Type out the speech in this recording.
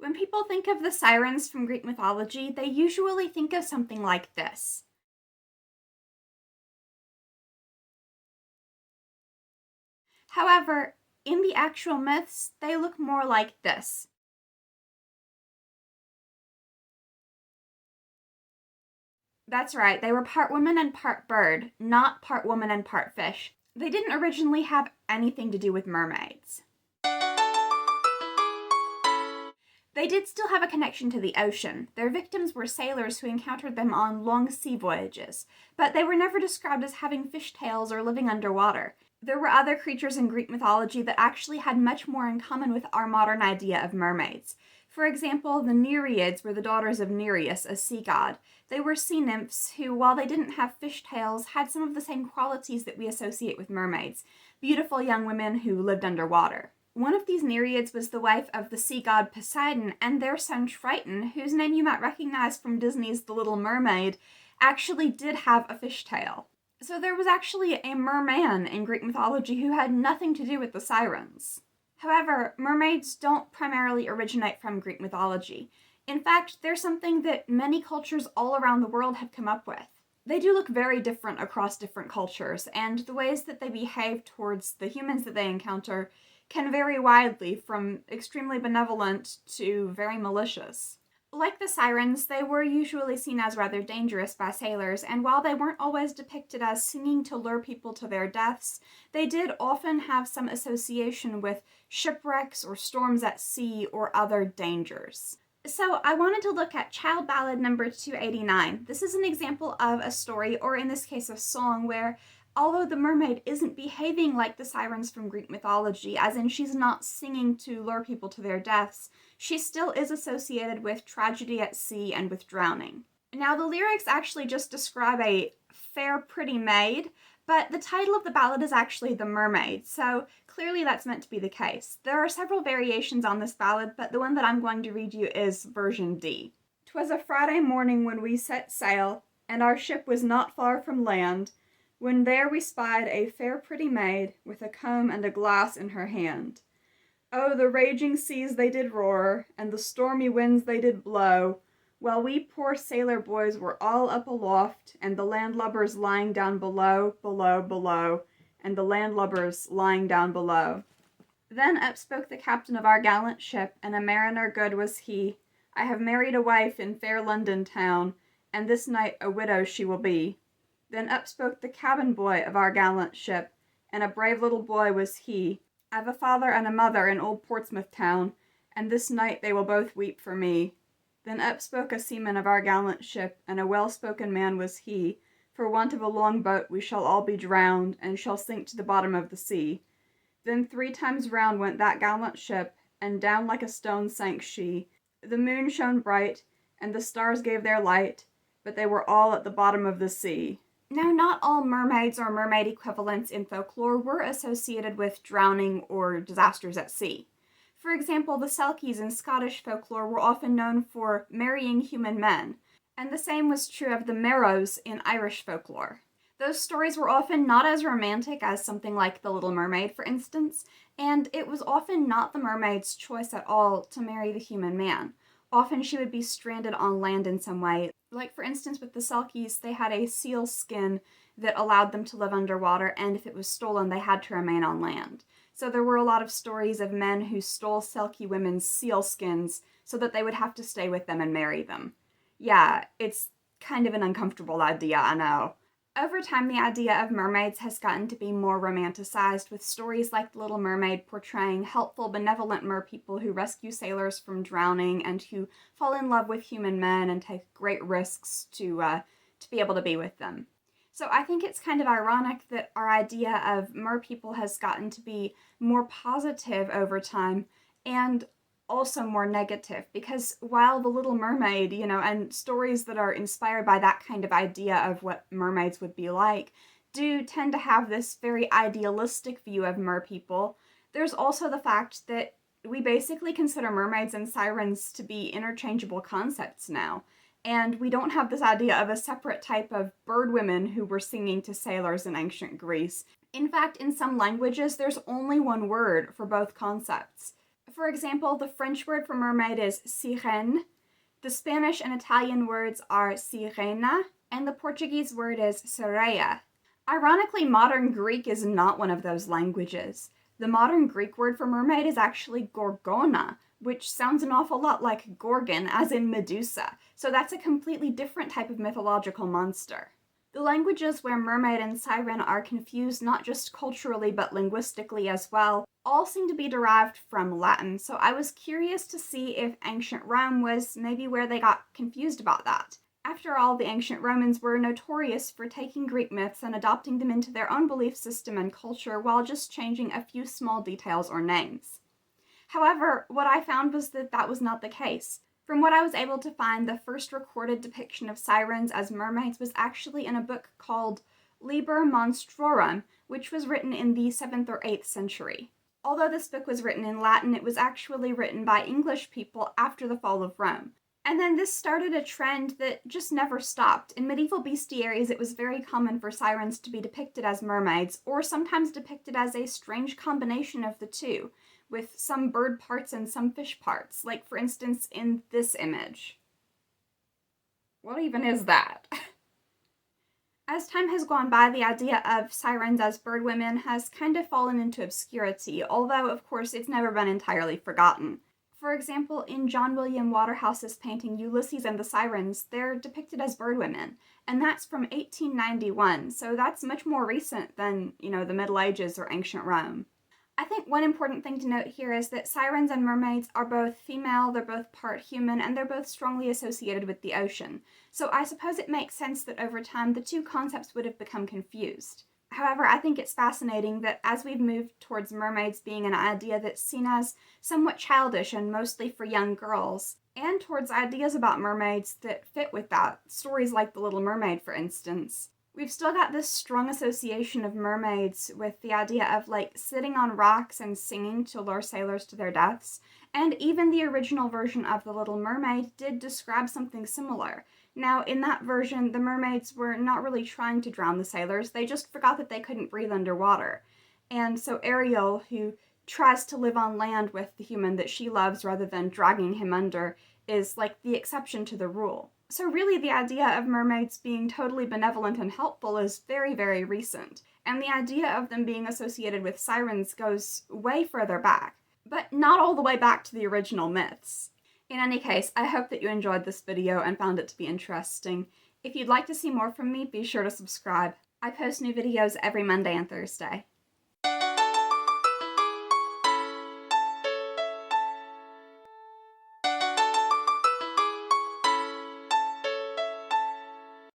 When people think of the sirens from Greek mythology, they usually think of something like this. However, in the actual myths, they look more like this. That's right, they were part woman and part bird, not part woman and part fish. They didn't originally have anything to do with mermaids. They did still have a connection to the ocean. Their victims were sailors who encountered them on long sea voyages, but they were never described as having fishtails or living underwater. There were other creatures in Greek mythology that actually had much more in common with our modern idea of mermaids. For example, the Nereids were the daughters of Nereus, a sea god. They were sea nymphs who, while they didn't have fishtails, had some of the same qualities that we associate with mermaids, beautiful young women who lived underwater. One of these Nereids was the wife of the sea god Poseidon, and their son Triton, whose name you might recognize from Disney's The Little Mermaid, actually did have a fishtail. So there was actually a merman in Greek mythology who had nothing to do with the sirens. However, mermaids don't primarily originate from Greek mythology. In fact, they're something that many cultures all around the world have come up with. They do look very different across different cultures, and the ways that they behave towards the humans that they encounter can vary widely, from extremely benevolent to very malicious. Like the sirens, they were usually seen as rather dangerous by sailors, and while they weren't always depicted as singing to lure people to their deaths, they did often have some association with shipwrecks or storms at sea or other dangers. So I wanted to look at Child Ballad number 289. This is an example of a story, or in this case a song, where although the mermaid isn't behaving like the sirens from Greek mythology, as in she's not singing to lure people to their deaths, she still is associated with tragedy at sea and with drowning. Now, the lyrics actually just describe a fair, pretty maid, but the title of the ballad is actually The Mermaid, so clearly that's meant to be the case. There are several variations on this ballad, but the one that I'm going to read you is version D. "'Twas a Friday morning when we set sail, and our ship was not far from land, when there we spied a fair pretty maid, with a comb and a glass in her hand. Oh, the raging seas they did roar, and the stormy winds they did blow, while we poor sailor boys were all up aloft, and the landlubbers lying down below, below, below, and the landlubbers lying down below. Then up spoke the captain of our gallant ship, and a mariner good was he. I have married a wife in fair London town, and this night a widow she will be. Then up spoke the cabin boy of our gallant ship, and a brave little boy was he. I've a father and a mother in old Portsmouth town, and this night they will both weep for me. Then up spoke a seaman of our gallant ship, and a well-spoken man was he. For want of a long boat we shall all be drowned, and shall sink to the bottom of the sea. Then 3 times round went that gallant ship, and down like a stone sank she. The moon shone bright, and the stars gave their light, but they were all at the bottom of the sea." Now, not all mermaids or mermaid equivalents in folklore were associated with drowning or disasters at sea. For example, the Selkies in Scottish folklore were often known for marrying human men, and the same was true of the Merrows in Irish folklore. Those stories were often not as romantic as something like The Little Mermaid, for instance, and it was often not the mermaid's choice at all to marry the human man. Often she would be stranded on land in some way. Like, for instance, with the Selkies, they had a seal skin that allowed them to live underwater, and if it was stolen, they had to remain on land. So there were a lot of stories of men who stole Selkie women's seal skins so that they would have to stay with them and marry them. Yeah, it's kind of an uncomfortable idea, I know. Over time, the idea of mermaids has gotten to be more romanticized, with stories like The Little Mermaid portraying helpful, benevolent merpeople who rescue sailors from drowning and who fall in love with human men and take great risks to be able to be with them. So I think it's kind of ironic that our idea of merpeople has gotten to be more positive over time and also more negative, because while The Little Mermaid, and stories that are inspired by that kind of idea of what mermaids would be like, do tend to have this very idealistic view of merpeople, there's also the fact that we basically consider mermaids and sirens to be interchangeable concepts now, and we don't have this idea of a separate type of bird women who were singing to sailors in ancient Greece. In fact, in some languages, there's only one word for both concepts. For example, the French word for mermaid is sirène, the Spanish and Italian words are sirena, and the Portuguese word is sereia. Ironically, modern Greek is not one of those languages. The modern Greek word for mermaid is actually gorgona, which sounds an awful lot like Gorgon, as in Medusa, so that's a completely different type of mythological monster. The languages where mermaid and siren are confused not just culturally but linguistically as well all seem to be derived from Latin, so I was curious to see if ancient Rome was maybe where they got confused about that. After all, the ancient Romans were notorious for taking Greek myths and adopting them into their own belief system and culture while just changing a few small details or names. However, what I found was that that was not the case. From what I was able to find, the first recorded depiction of sirens as mermaids was actually in a book called Liber Monstrorum, which was written in the 7th or 8th century. Although this book was written in Latin, it was actually written by English people after the fall of Rome. And then this started a trend that just never stopped. In medieval bestiaries, it was very common for sirens to be depicted as mermaids, or sometimes depicted as a strange combination of the two, with some bird parts and some fish parts, like for instance in this image. What even is that? As time has gone by, the idea of sirens as bird women has kind of fallen into obscurity, although of course it's never been entirely forgotten. For example, in John William Waterhouse's painting Ulysses and the Sirens, they're depicted as bird women, and that's from 1891, so that's much more recent than, the Middle Ages or ancient Rome. I think one important thing to note here is that sirens and mermaids are both female, they're both part human, and they're both strongly associated with the ocean. So I suppose it makes sense that over time the two concepts would have become confused. However, I think it's fascinating that as we've moved towards mermaids being an idea that's seen as somewhat childish and mostly for young girls, and towards ideas about mermaids that fit with that, stories like The Little Mermaid, for instance, we've still got this strong association of mermaids with the idea of, sitting on rocks and singing to lure sailors to their deaths, and even the original version of The Little Mermaid did describe something similar. Now, in that version, the mermaids were not really trying to drown the sailors, they just forgot that they couldn't breathe underwater. And so Ariel, who tries to live on land with the human that she loves rather than dragging him under, is the exception to the rule. So really the idea of mermaids being totally benevolent and helpful is very, very recent, and the idea of them being associated with sirens goes way further back, but not all the way back to the original myths. In any case, I hope that you enjoyed this video and found it to be interesting. If you'd like to see more from me, be sure to subscribe. I post new videos every Monday and Thursday.